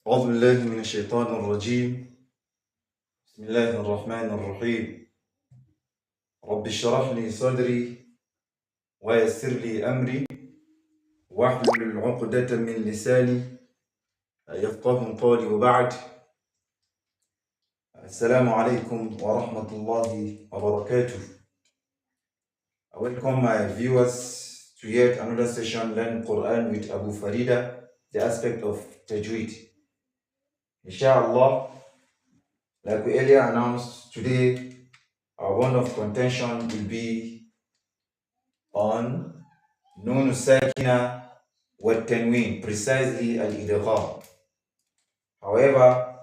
أعوذ بالله من الشيطان الرجيم بسم الله الرحمن الرحيم رب اشرح لي صدري ويسر لي أمري واحلل عقدة من لساني يفقه قولي وبعد Assalamu alaikum wa rahmatullahi wa barakatuh. I welcome my viewers to yet another session Learn Qur'an with Abupharydah, the aspect of Tajweed. Inshallah, like we earlier announced, today our bone of contention will be on Nun Sākinah wa Tanwin, precisely Al-Idghām. However,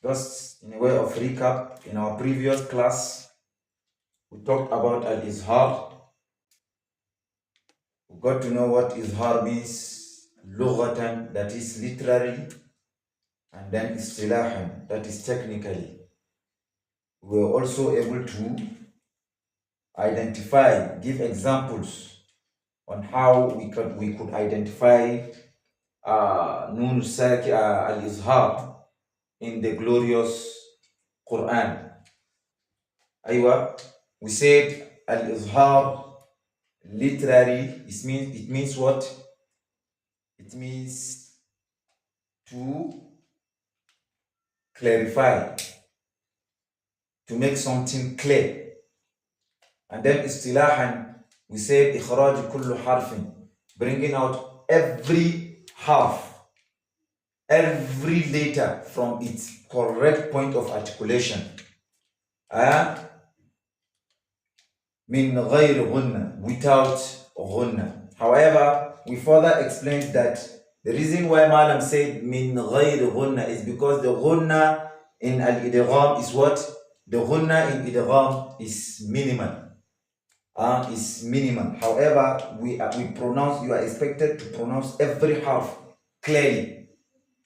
just in a way of recap, in our previous class, we talked about Al-Izhar. We got to know what Izhar means, lughatan, that is literally, and then istilahan, that is technically. We were also able to identify, give examples on how we could identify Nun Sākinah Al-Izhar in the glorious Qur'an. Aywa, we said Al-Izhar literally, it means what? It means to clarify, to make something clear. And then istilahan, we said ikhraj kullu harfin, bringing out every harf, every letter from its correct point of articulation. Min ghayr Ghunnah, without Ghunnah. However, we further explained that the reason why Malam said min ghayr Ghunnah is because the Ghunnah in Al-Idghām is what? The Ghunnah in Idghām is minimal. However, you are expected to pronounce every half clearly.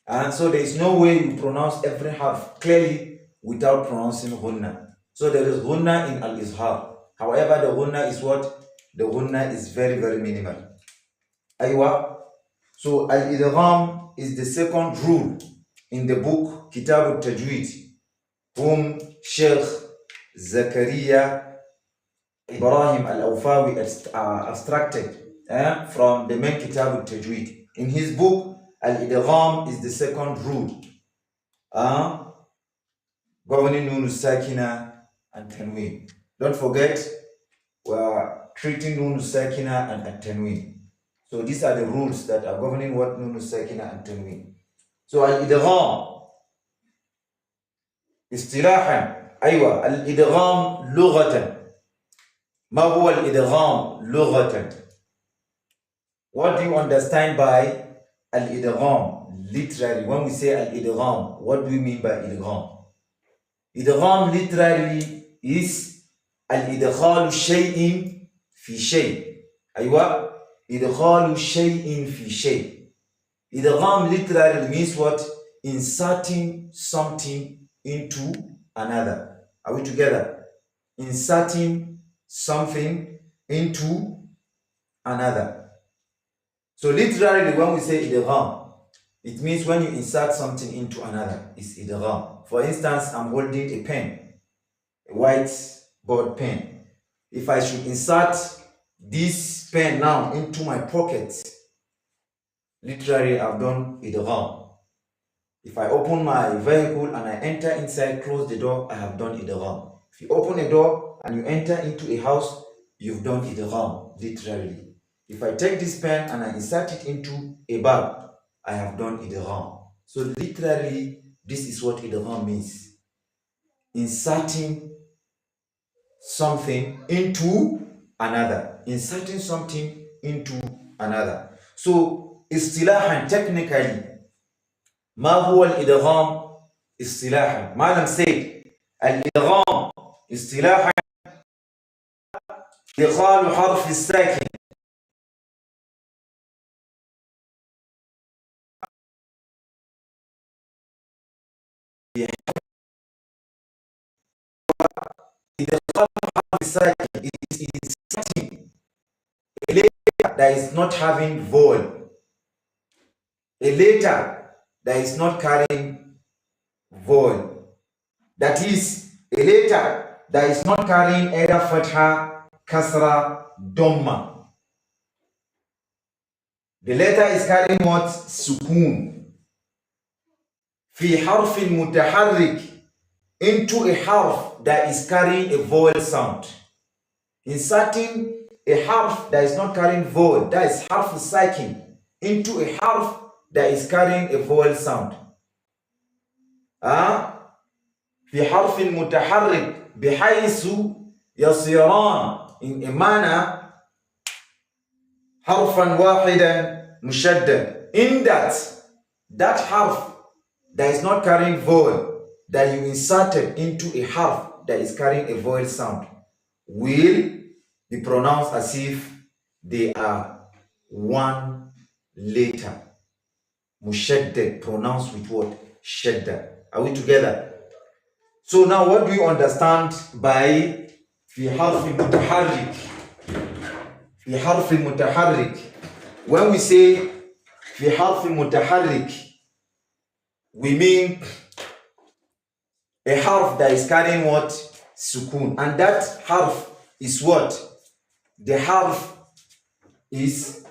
And so there is no way you pronounce every half clearly without pronouncing Ghunnah. So there is Ghunnah in Al-Izhar. However, the Ghunnah is what? The Ghunnah is very, very minimal. Aywa. So Al-Idghām is the second rule in the book Kitābu Tajweed, whom Sheikh Zakaria Ibrahim Al-Awfawi abstracted from the main Kitābu Tajweed. In his book, Al-Idghām is the second rule governing Nun Sākinah and Tanwin. Don't forget, we are treating Nun Sākinah and Tanwin. So these are the rules that are governing what Nun Sākinah and Tanwin. So Al-Idghām istilahan, aywa, Al-Idghām lughatan. Ma huwa Al-Idghām lughatan? What do you understand by Al-Idghām literally? When we say Al-Idghām, what do we mean by Idghām? Idghām literally is Al-Idkhalu shay'in fi shay'. Aywa, Idkhalu shay'in fi shay'. Idghām literally means what? Inserting something into another. Are we together? Inserting something into another. So literally, when we say Idghām, it means when you insert something into another, it's Idghām. For instance, I'm holding a pen, a white board pen. If I should insert this pen now into my pocket, literally I've done Idghām. If I open my vehicle and I enter inside, close the door, I have done Idghām. If you open a door and you enter into a house, you've done Idghām, literally. If I take this pen and I insert it into a bag, I have done Idghām. So literally, this is what Idghām means. Inserting something into another. Inserting something into another. So, istilahan, technically, ma huwa al-Idghām istilahan? Malam said, al-Idghām istilahan idkhalu harf as-sākin is inserting a letter that is not having vowel. A letter that is not carrying vowel. That is a letter that is not carrying either fatha, kasra, dhamma. The letter is carrying what? Sukun. Fi harfin mutaharrik, into a harf that is carrying a vowel sound. Inserting a harf that is not carrying vowel, that is harf sakin, into a harf that is carrying a vowel sound. في حرف متحرك بحيث يصيران, in a manner, حرفا واحدا مشدد, in that harf that is not carrying vowel that you inserted into a harf that is carrying a vowel sound will be pronounced as if they are one letter. Mushaddad, pronounced with what? Shadda. Are we together? So now what do you understand by fi harfi mutaharrik? Fi harfi mutaharrik. When we say fi harfi mutaharrik, we mean a harf that is carrying what? Sukun. And that harf is what? The harf is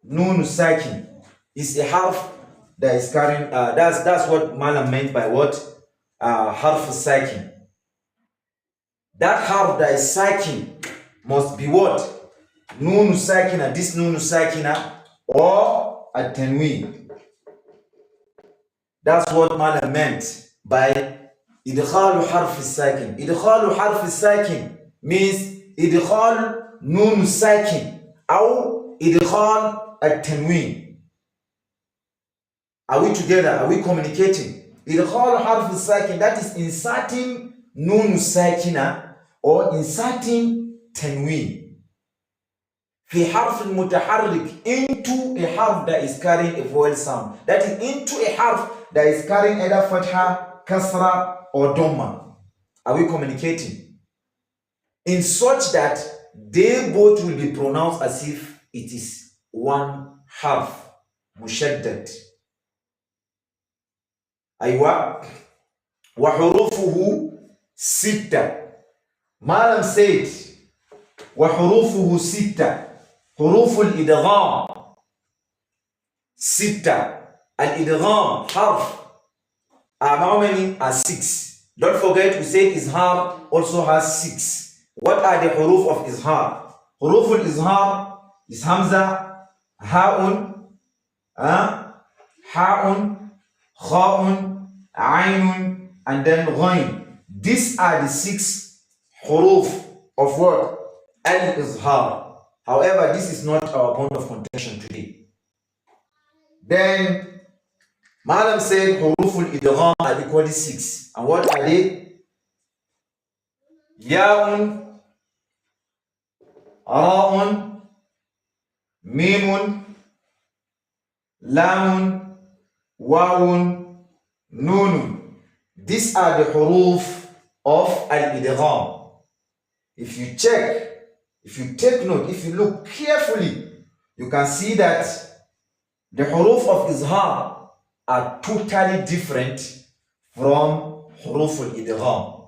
nun sakin. It's a harf that is carrying, that's what Malam meant by what? Harf sakin. That harf that is sakin must be what? Nun sakina, this nun sakina, or a Tanwin. That's what Malam meant by idghalu harf sakin. Idghalu harf sakin means idghal nun sakin or idghal at-tanwin. Are we together? Are we communicating? Idghal harf sakin, that is inserting nun sakina or inserting tanwin. Fi harf mutaharrik, into a harf that is carrying a vowel sound. That is into a harf that is carrying either fatha, kasra, or dhamma. Are we communicating? In such that they both will be pronounced as if it is one harf, mushaddad. Aywa. Wa hurufuhu sitta. Malam said, wa hurufuhu sitta. Huruful idgham sitta. Al-idgham harf how many? Are 6. Don't forget we said izhar also has 6. What are the huruf of izhar? Huruf al-izhar is hamza, ha'un, ha'un, kha'un, aynun, and then ghain. These are the 6 huruf of what? Al-izhar. However, this is not our point of contention today. Then Malam said huruful idgham are equally 6. And what are they? Ya'un, ra'un, mimun, lamun, wawun, nunun. These are the huruf of al-idgham. If you check, if you take note, if you look carefully, you can see that the huruf of izhar are totally different from huruf al-idgham.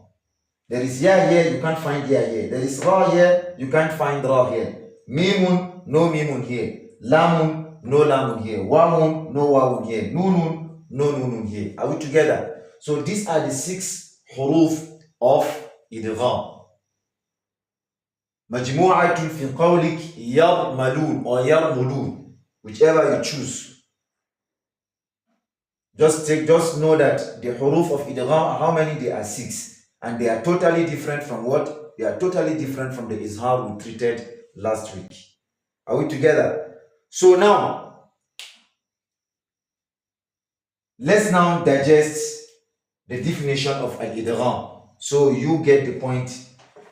There is ya here, you can't find ya here. There is ra here, you can't find ra here. Mimun, no mimun here. Lamun, no lamun here. Wawun, no wawun here. Nunun, no nunun here. Are we together? So these are the 6 huruf of idgham. Majmu'atun fi qawlik yarmalun or yarmulun, whichever you choose. Just know that the huruf of idgham, how many? They are 6. And they are totally different from what? They are totally different from the izhar we treated last week. Are we together? So now, let's now digest the definition of al-idgham, so you get the point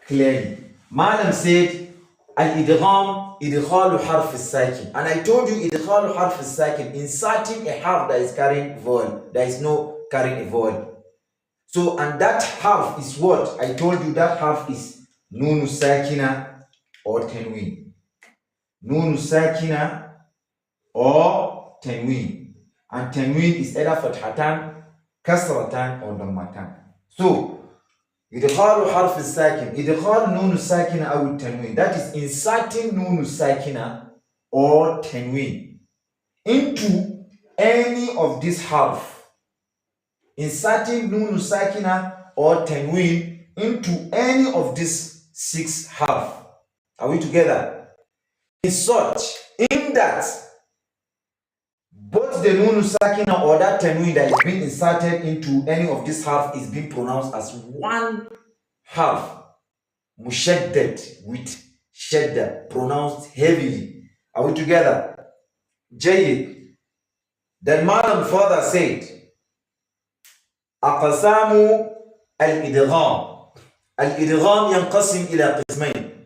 clearly. Malam said, al-idgham idghalu harf sakin. And I told you idghalu harf sakin, inserting a harf that is carrying vowel. There is no carrying a vowel. So, and that harf is what? I told you that harf is nun sakina or tanwin. Nun sakina or Tanwin. And Tanwin is either Fathatan, Kasratan, or Dammatan. So, Idghālu harf al-Sakin, Idghāl Nun al-Sakinah aw Tanwin. That is inserting Nun al-Sakinah or Tanwin into any of these harf. Inserting Nun al-Sakinah or Tanwin into any of these 6 harf. Are we together? In that both the Nun al-Sakinah or that Tanwin that is being inserted into any of these harf is being pronounced as one harf, mushaddad, with shadda, pronounced heavily. Are we together? Jayyid. Then Madam further said, Aqsamu al-Idghām. Al-Idghām yanqasim ila qismayn.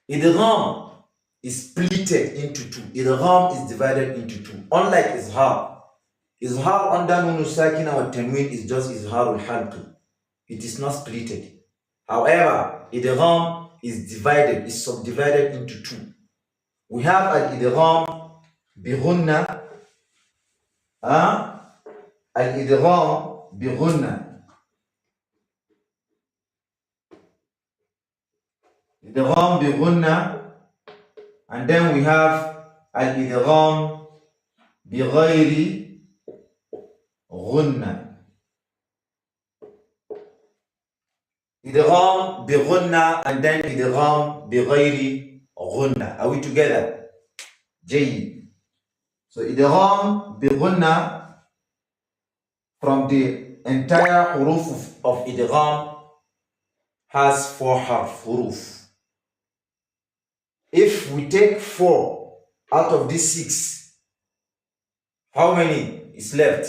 Idgham is splitted into 2. Idgham is divided into 2. Unlike Izhar. Izhar under Nun al-Sakinah or Tanwin is just Izhar al-Halq. It is not splitted. However, Idgham is divided, is subdivided into 2. We have al-Idgham bi Ghunnah. Al-Idgham bi Ghunnah. Idgham bi Ghunnah. And then we have al-Idgham bi ghayri Ghunnah. Idgham bi Ghunnah and then Idgham bi ghayri Ghunnah. Are we together? Jayyid. So Idgham bi Ghunnah, from the entire huruf of Idgham, has 4 huruf. If we take 4 out of these 6, how many is left?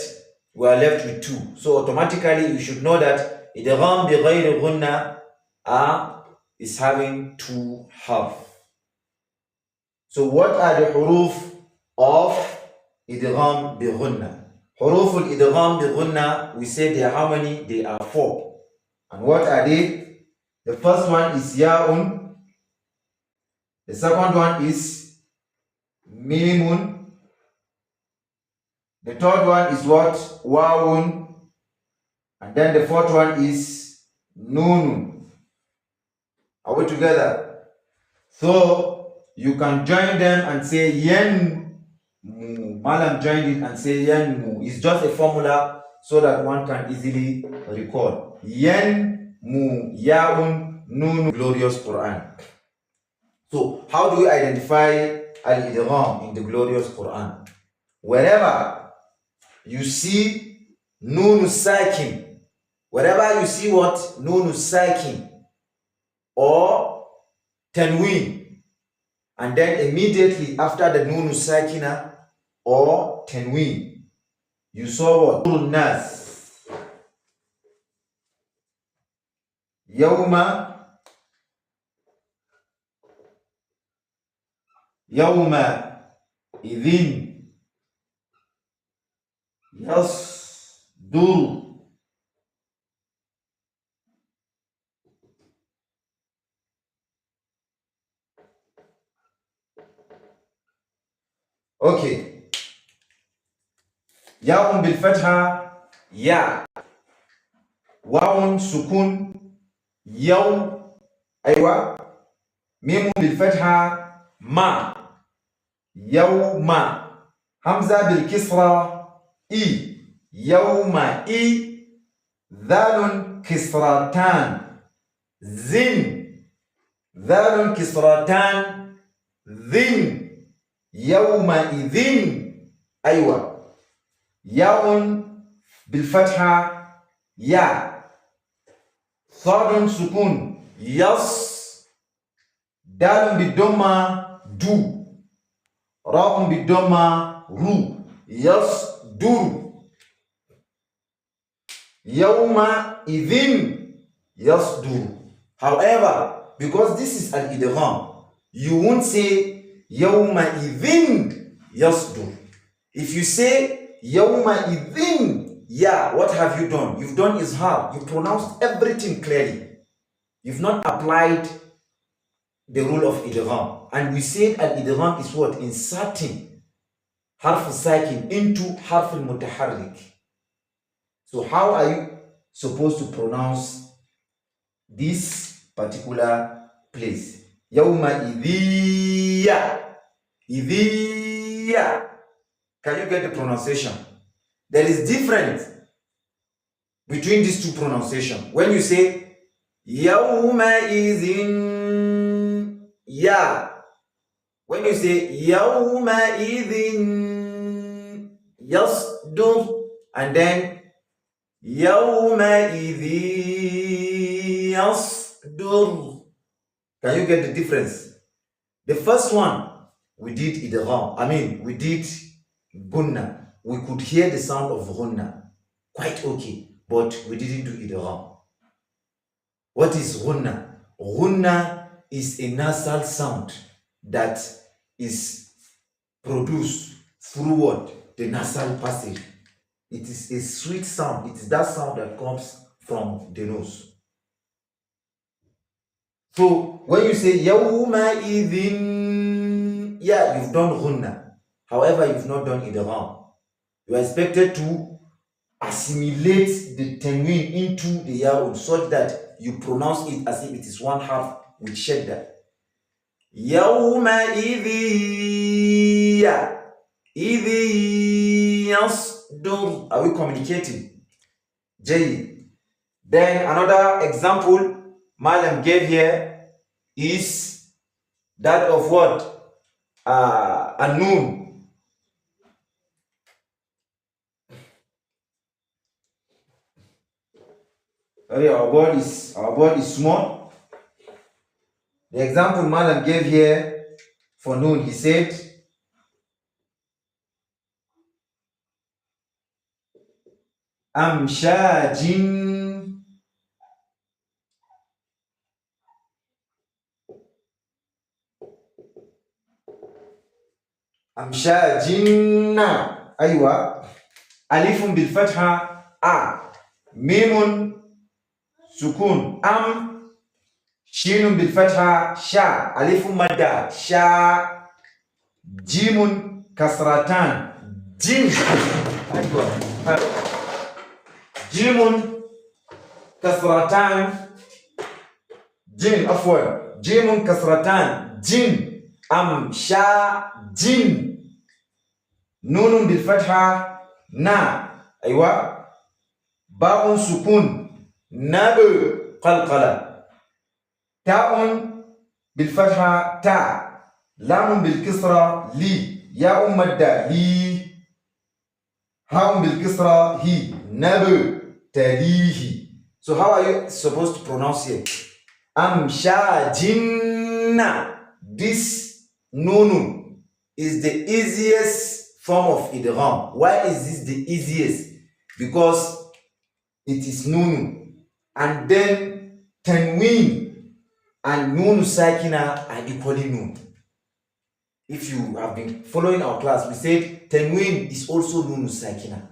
We are left with 2. So automatically you should know that Idgham bi ghayri Ghunnah is having 2 harf. So what are the huruf of Idgham bi Ghunnah? Huruf al-Idgham bi Ghunnah, we say they are how many? They are 4. And what are they? The first one is Ya'un. The second one is Mimun. The third one is what? Wawun. And then the fourth one is Nunun. Are we together? So you can join them and say Yen Mu. Malam joined it and say Yen Mu. It's just a formula so that one can easily record. Yen Mu Yaun Nunun. Glorious Qur'an. So, how do we identify al-Idgham in the glorious Qur'an? Wherever you see Nun al-Sakin, wherever you see what? Nun al-Sakin or Tanwin, and then immediately after the Nun al-Sakinah or Tanwin, you saw what? Nas. Yawma idhin yasdur. Okay. Ya'un bil fatha ya. Wawun sukun yaw. Aywa. Mimun bil fatha ma. Yawma. Hamza bil kisra i. Yawma i. Dhalun kisratan zin. Dhalun kisratan dhin. Yawma idhin. Aywa. Ya'un bil fatha ya. Sadun sukun yas. Dalun bil dhamma du. Ra'un bil dhamma ru. Yasdur. Yawma idhin yasdur. However, because this is an idgham, you won't say yawma idhin yasdur. If you say yawma idhin, yeah, what have you done? You've done izhar. You pronounced everything clearly. You've not applied the rule of idgham. And we said al-idgham is what? Inserting harf sakin into harf mutaharrik. So how are you supposed to pronounce this particular place? Yawma idhiya. Idhiya. Can you get the pronunciation? There is difference between these two pronunciations. When you say Yawma idhin ya, when you say Yawma idhin yasdur, and then Yawma idhin yasdur, can you get the difference? The first one, we did Idghām. We did Ghunnah. We could hear the sound of Ghunnah quite okay, but we didn't do Idghām. What is Ghunnah? Ghunnah is a nasal sound that is produced through what? The nasal passage. It is a sweet sound. It is that sound that comes from the nose. So when you say Yawma idhin, yeah, you've done Ghunnah. However, you've not done Idghām. You are expected to assimilate the Tanwin into the Ya'ud such that you pronounce it as if it is one half with shadda. Yawma idhiya. Idhi yasdur. Are we communicating? Jay. Then another example Malam gave here is that of what? A noon. Our board is small. The example Malam gave here for noon, he said, Amshajin. Amshajinna. Aywa. Alifun bil fatha a. Mimun sukun am. Shinun bil fatha sha. Alifun madda sha. Jimun kasratan jim. Aywa. Jimun kasratan jin. Afwan. Jimun kasratan jin. Amsha jin. Nunun bil fatha na. Aywa. Ba'un sukun nab qalqala. Ta'un bil fatha ta. Lamun bil kisra li. Ya'un madda li. Ha'un bil kisra hi. Nab talihi. So how are you supposed to pronounce it? Amsha jinna. This nunun is the easiest form of idgham. Why is this the easiest? Because it is nunun, and then tanwin and nunu Sakinah are equally nun. If you have been following our class, we said tanwin is also nunu Sakinah.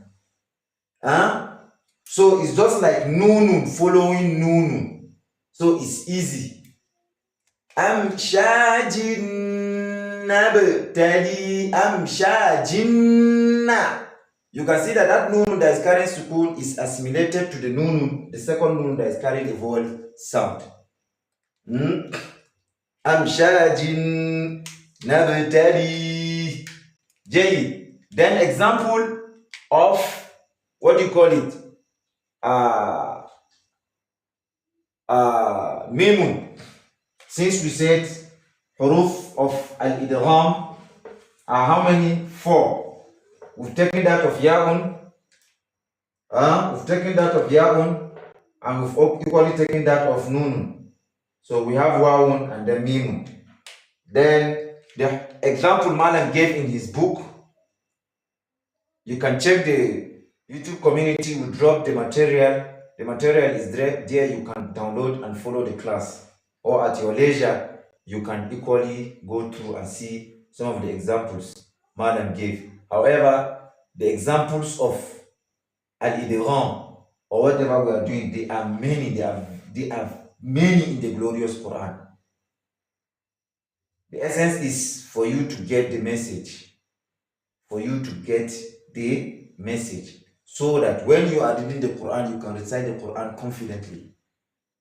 So it's just like nunun following nunun. So it's easy. Amshajin nabtali amshajinna. You can see that nun that is carrying sukun is assimilated to the nun, the second nun that is carrying the vowel sound. Amshajin nabtali. J. Then example of what do you call it? Mimun. Since we said huruf of al-idgham are how many? 4. We've taken that of ya'un. And we've equally taken that of nunun. So we have wa'un and then mimun. Then the example Malam gave in his book, you can check the YouTube community. We drop the material. The material is there. You can download and follow the class. Or at your leisure, you can equally go through and see some of the examples Malam gave. However, the examples of al-idgham or whatever we are doing, they are many. They are many in the glorious Quran. The essence is for you to get the message. for you to get the message, so that when you are reading the Quran, you can recite the Quran confidently.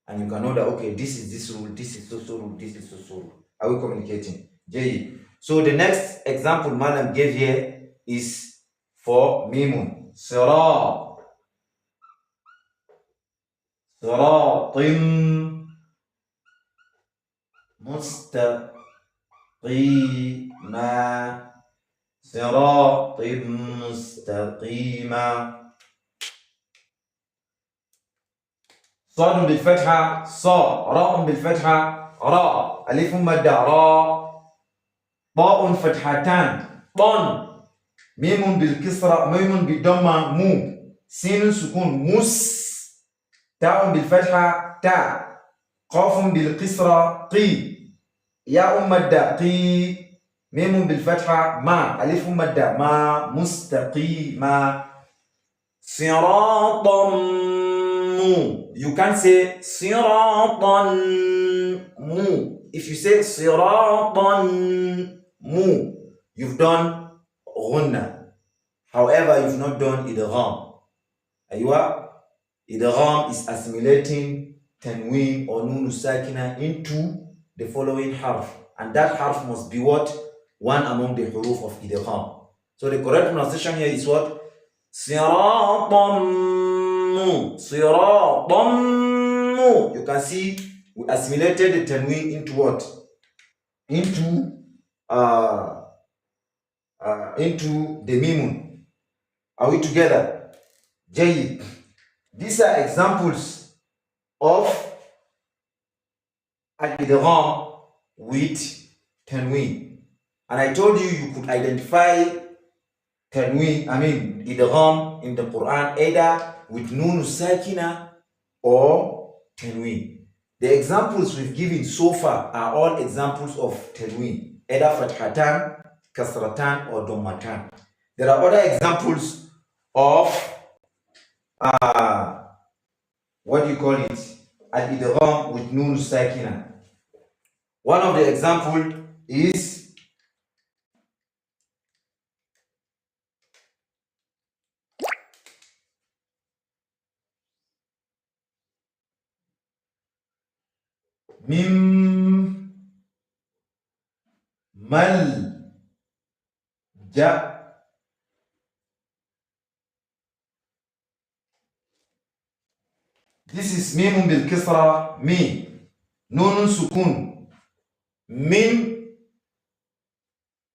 And you can know that, okay, this is this rule, this is so rule, this is so rule. Are we communicating? Jay. So the next example Madam gave here is for Mimun. Sirat. Siratim mustaqima. Siratim mustaqima. صاد بالفتحة صا، راء بالفتحة راء، ألف مد راء، طاء فتحتان طن، ميم بالكسرة، ميم بالضمة مو، سين سكون مس، تاء بالفتحة تاء، قاف بالكسرة قي، ياء مد قي، ميم بالفتحة ما، ألف مد ما، مستقيما. صراطا. You can't say siratan mu. If you say siratan mu, you've done Ghunnah. However, you've not done Idghām. Aywa, Idghām is assimilating Tanwin or Nun Sakinah into the following harf. And that harf must be what? One among the huruf of Idghām. So the correct pronunciation here is what? Siratan. Siratam. You can see we assimilated the Tanwin into what? Into the Mimun. Are we together? Jayyid. These are examples of Al-Idghām with Tanwin. And I told you you could identify Idghām in the Quran either with Nun Sakinah or Tanwin. The examples we've given so far are all examples of Tanwin, either Fathatan, Kasratan or Dhammatan. There are other examples of Al-Idghām with Nun Sakinah. One of the examples is Mim mal ja. This is Mimun bil Kisra, mi. Nunun sukun. Min.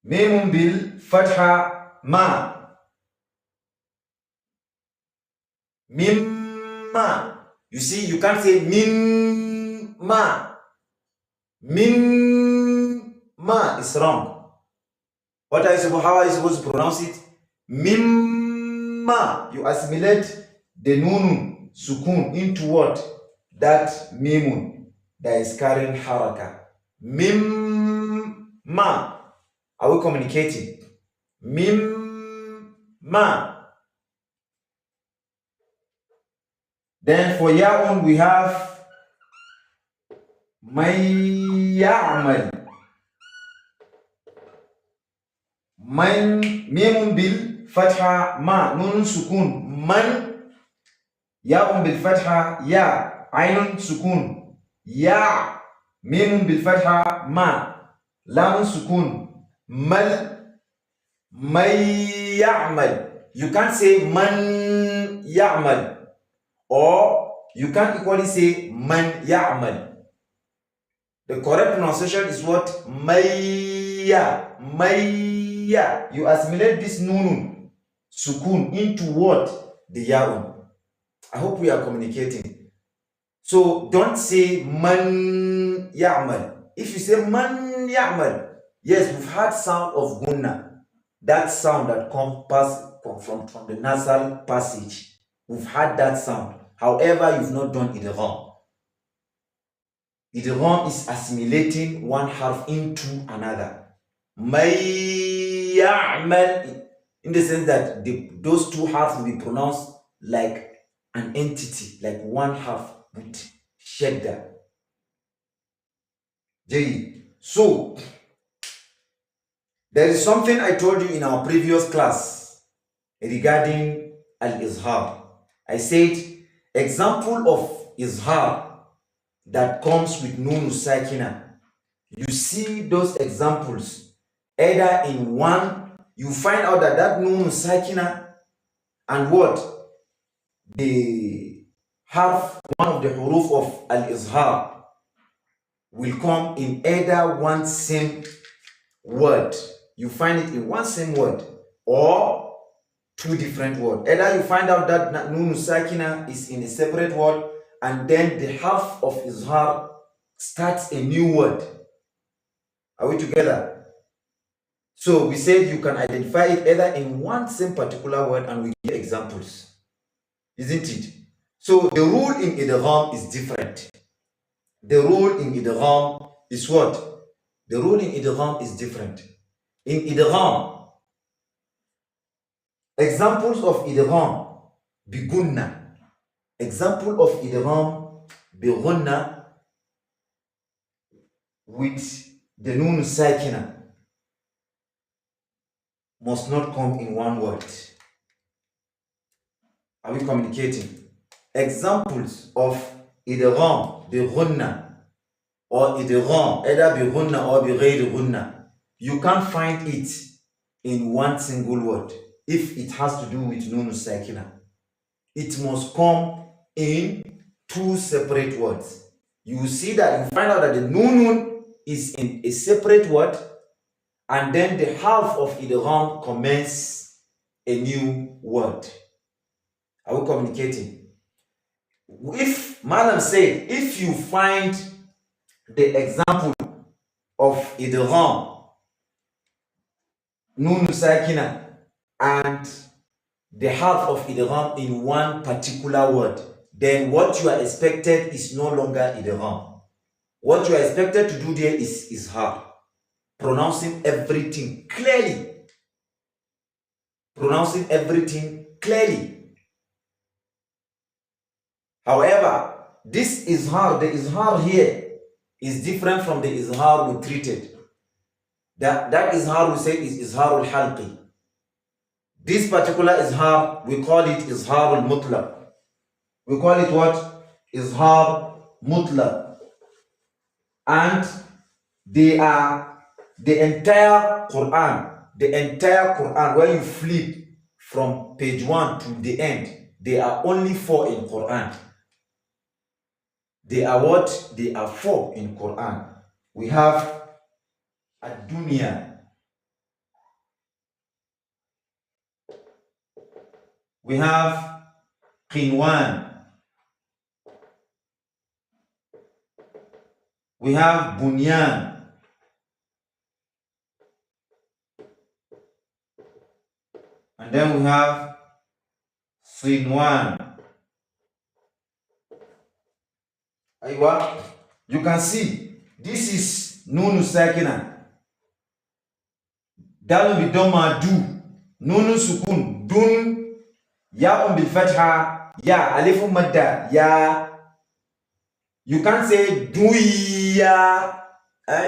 Mimun bil Fatha, ma. Mimma. You see, you can't say mimma. Mimma is wrong. How are you supposed to pronounce it? Mimma. You assimilate the nunun sukun into what? That mimun that is carrying haraka. Mimma. Are we communicating? Mimma. Then for ya'un we have may ya'mal. Man, mimun bil fatha ma, nun sukun man, ya'un bil fatha ya, ainun sukun ya, mimun bil fatha ma, lamun sukun mal, may ya'mal. You can't say man ya'mal, or you can't equally say man ya'mal. The correct pronunciation is what? Mayya. Mayya. You assimilate this nunun sukun into what? The ya'un. I hope we are communicating. So don't say man ya'mal. If you say man ya'mal, yes, we've had sound of Ghunnah. That sound that comes from the nasal passage. We've had that sound. However, you've not done Idghām. Idghām is assimilating one harf into another. May ya'mal, in the sense that those two harfs will be pronounced like an entity, like one harf with shadda. So There is something I told you in our previous class regarding al-izhar. I said, example of izhar that comes with nun sakinah. You see those examples either in one, you find out that nun sakinah and what? The harf, one of the huruf of al-izhar will come in either one same word. You find it in one same word or two different words. Either you find out that nun sakinah is in a separate word and then the harf of izhar starts a new word. Are we together? So we said you can identify it either in one same particular word, and we give examples, isn't it? So the rule in idgham is different. The rule in idgham is what? The rule in idgham is different. In idgham, examples of idgham bi Ghunnah. Example of idgham bi Ghunnah with the nun Sakinah must not come in one word. Are we communicating? Examples of idgham bi Ghunnah or idgham either bi Ghunnah or bi ghayri Ghunnah, you can't find it in one single word. If it has to do with nun Sakinah, it must come in two separate words. You see that you find out that the nun is in a separate word, and then the half of idgham commences a new word. Are we communicating? If Madam said, if you find the example of idgham nun sakinah and the half of idgham in one particular word, then what you are expected is no longer idgham. What you are expected to do there is izhar, pronouncing everything clearly. Pronouncing everything clearly. However, this izhar, the izhar here is different from the izhar we treated. That izhar we said is izharul halqi. This particular izhar, we call it izharul mutlaq. We call it what? Izhar mutlaq. And they are the entire Qur'an, when you flip from page 1 to the end, there are only 4 in Qur'an. They are what? They are 4 in Qur'an. We have ad-dunya, we have qinwan, we have bunyan, and then we have sinwan. Aywa, you can see this is nun sakinah. Dalun bi dhamma du, nun sukun dun, ya bil fatha ya, alifun madda ya. You can't say duya.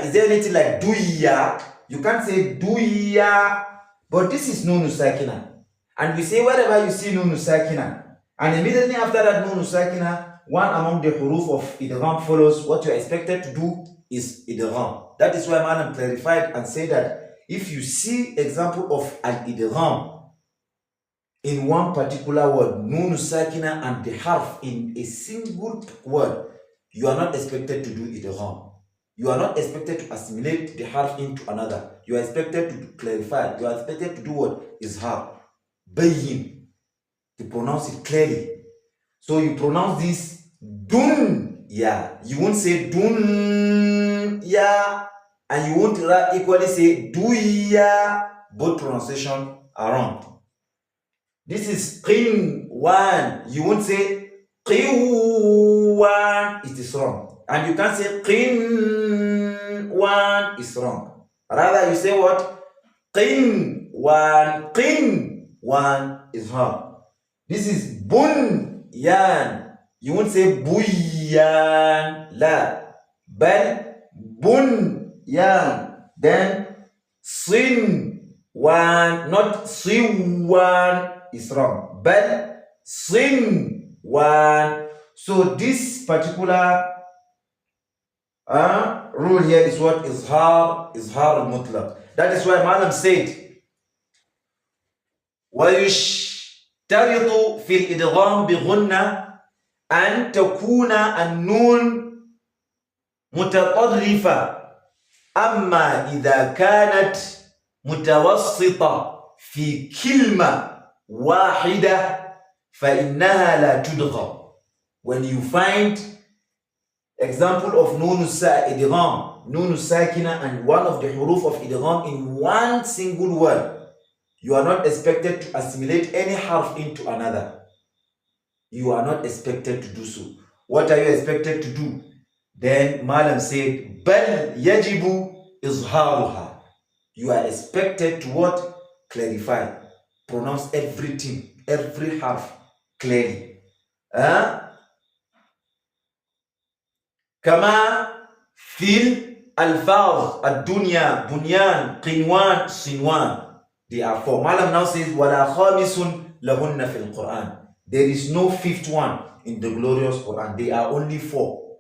Is there anything like duya? You can't say duya. But this is nun sakinah. And we say wherever you see nun sakinah, and immediately after that nun sakinah, one among the huruf of idgham follows, what you are expected to do is idgham. That is why Madam clarified and said that if you see example of an idgham in one particular word, nun sakinah and the harf in a single word, you are not expected to do idgham. You are not expected to assimilate the harf into another. You are expected to clarify. You are expected to do what? Izhar. Bayyin. To pronounce it clearly. So you pronounce this dun ya. You won't say dun ya, and you won't equally say du ya. Both pronunciation are wrong. This is qin wan. You won't say qiwan. It is wrong. And you can't say qin wan is wrong. Rather you say what? Qin wan is wrong. This is bun yan. You won't say buyan la, bal bun yan. Then Sinwan, not Siwan is wrong. But Sinwan. So this particular rule here is what? Izhar al-mutlaq. That is why Malam said, وَيُشْتَرِطُ فِي الْإِدْغَامِ بِغُنَّةٍ أن تكون النون متطرفة أما إذا كانت متوسطة في كلمة واحدة فإنها لا تدغم. When you find example of nun idgham, nun Sakinah, and one of the huruf of idgham in one single word, you are not expected to assimilate any harf into another. You are not expected to do so. What are you expected to do? Then Malam said, بَلْ يَجِبُ إِظْهَارُهَا. You are expected to what? Clarify. Pronounce everything, every harf clearly. كما في الألفاظ الدنيا بنيان قنوان صنوان. They are four. Malam now says, وَلَا خَامِسٌ لَهُنَّ فِي الْقُرْآنِ. There is no fifth one in the glorious Quran. They are only four.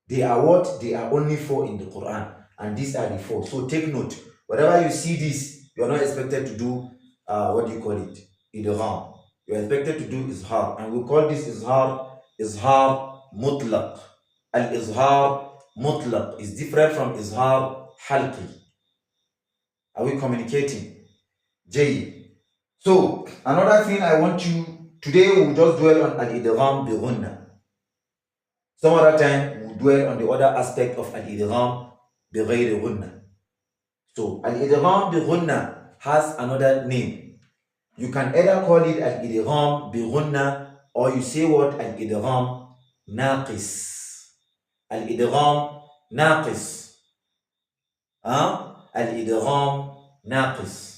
They are what? They are only four in the Quran. And these are the four. So take note. Whenever you see this, you are not expected to do, what do you call it? Idgham. You are expected to do izhar. And we call this izhar mutlaq. Al-izhar mutlaq is different from izhar halqi. Are we communicating? Jay. So, another thing I want you, today we will just dwell on al-idgham bi ghunnah. Some other time we will dwell on the other aspect of al-idgham bi ghayri ghunnah. So, al-idgham bi ghunnah has another name. You can either call it al-idgham bi ghunnah, or you say what? Al-idgham naqis. Al-idgham naqis. Al-idgham naqis.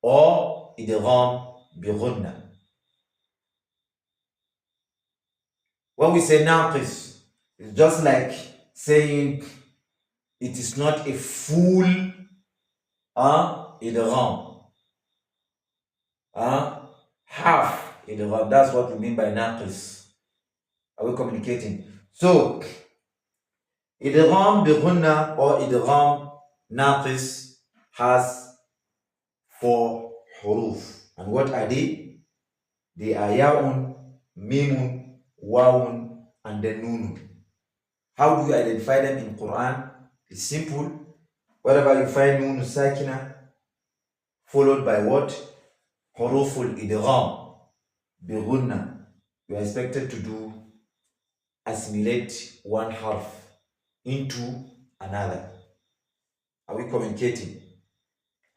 Or idgham bi ghunnah. When we say naqis, it's just like saying it is not a full idgham. Half idgham. That's what we mean by naqis. Are we communicating? So, idgham bi ghunnah or idgham naqis has four huruf. And what are they? They are ya'un, mimun, wawun, and then nunun. How do you identify them in Quran? It's simple. Wherever you find nun Sakinah, followed by what? Huruful idgham bi ghunnah, you are expected to do assimilate one harf into another. Are we communicating?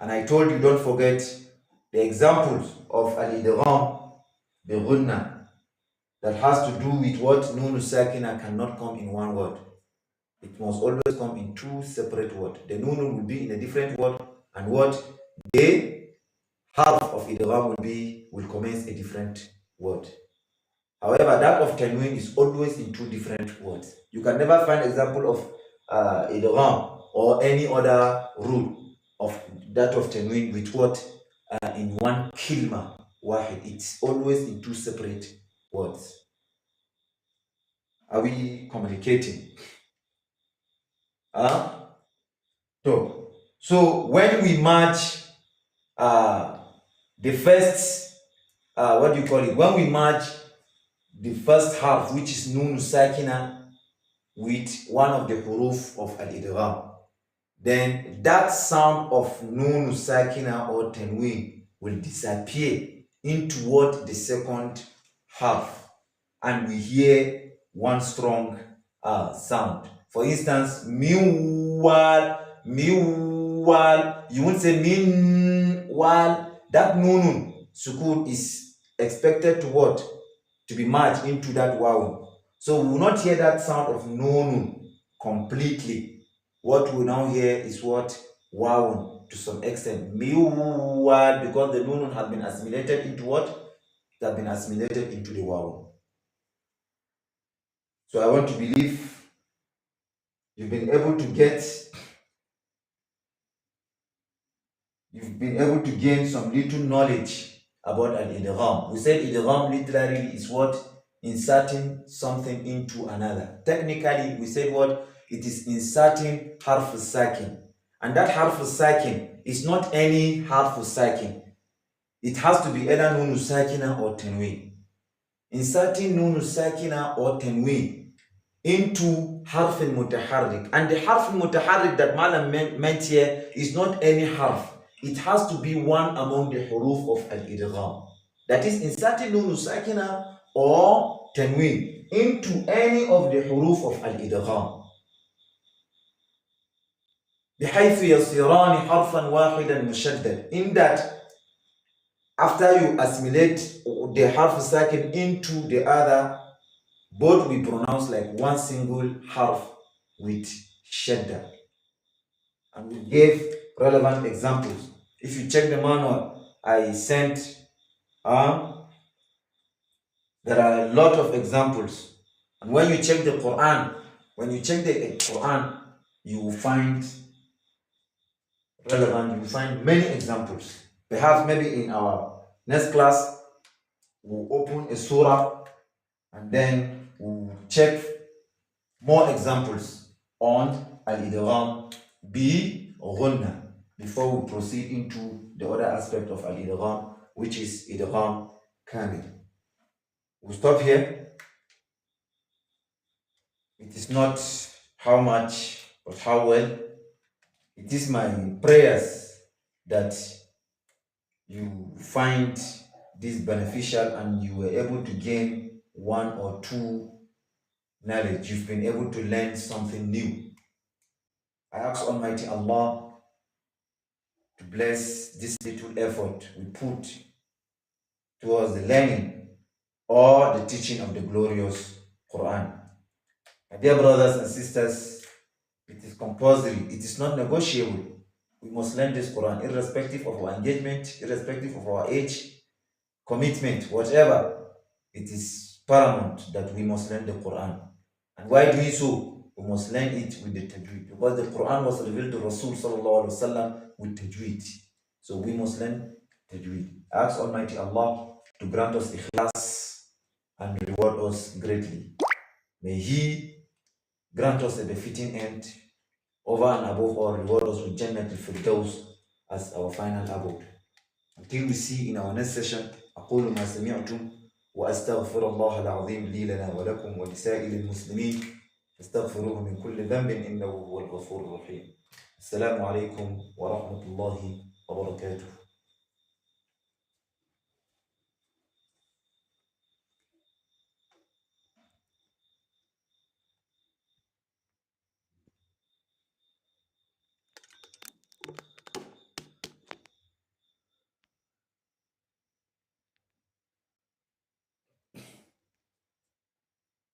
And I told you, don't forget the examples of al-idgham bi ghunnah that has to do with what? Nun Sakinah cannot come in one word. It must always come in two separate words. The nun will be in a different word, and what? The half of idgham will commence a different word. However, that of Tanwin is always in two different words. You can never find example of idgham or any other rule of that of Tanwin with what? In one kilma wahid. It's always in two separate words. Are we communicating? So when we match the first, what do you call it? When we match the first half, which is nun Sakinah, with one of the huruf of al-idgham, then that sound of nun Sakinah or Tanwin will disappear into what? The second half, and we hear one strong sound. For instance, miwal, miwal. You won't say minwal. That nunun sukun is expected to what? To be merged into that waw. So we will not hear that sound of nunun completely. What we now hear is what? Wawun to some extent. Miwal, because the nunun has been assimilated into what? It has been assimilated into the wawun. So I want to believe you've been able to get you've been able to gain some little knowledge about al-idgham. We said idgham literally is what? Inserting something into another. Technically, we said what? It is inserting harf sakin. And that harf sakin is not any harf sakin. It has to be either nun sakinah or tanwin. Inserting nun sakinah or tanwin into harf mutaharrik. And the harf mutaharrik that Malam meant here is not any harf. It has to be one among the huruf of al-idgham. That is, inserting nun sakinah or tanwin into any of the huruf of al-idgham. بحيث يصيران حرفا واحدا مشدد. In that, after you assimilate the harf sakin into the other, both we pronounce like one single harf with shadda. And we gave relevant examples. If you check the manual I sent, there are a lot of examples. And when you check the Qur'an, you will find relevant, you will find many examples. Perhaps maybe in our next class, we'll open a surah and then we'll check more examples on al-idgham bi Ghunnah before we proceed into the other aspect of al-idgham, which is idgham kamil. We'll stop here. It is not how much but how well. It is my prayers that you find this beneficial and you were able to gain one or two knowledge. You've been able to learn something new. I ask Almighty Allah to bless this little effort we put towards the learning or the teaching of the glorious Quran. My dear brothers and sisters, it is compulsory, it is not negotiable. We must learn this Quran irrespective of our engagement, irrespective of our age, commitment, whatever. It is paramount that we must learn the Quran. And why doing so? We must learn it with the Tajweed, because the Quran was revealed to Rasul sallallahu alaihi wasallam with Tajweed. So we must learn Tajweed. I ask Almighty Allah to grant us ikhlas and reward us greatly. May He grant us a befitting end. Over and above all, reward us with Jannat al-Firdaus as our final abode. Until we see in our next session, أقول ما سمعتم وأستغفر الله العظيم لي لنا ولكم ولسائر المسلمين فاستغفروه من كل ذنب إنه هو الغفور الرحيم. السلام عليكم ورحمة الله وبركاته.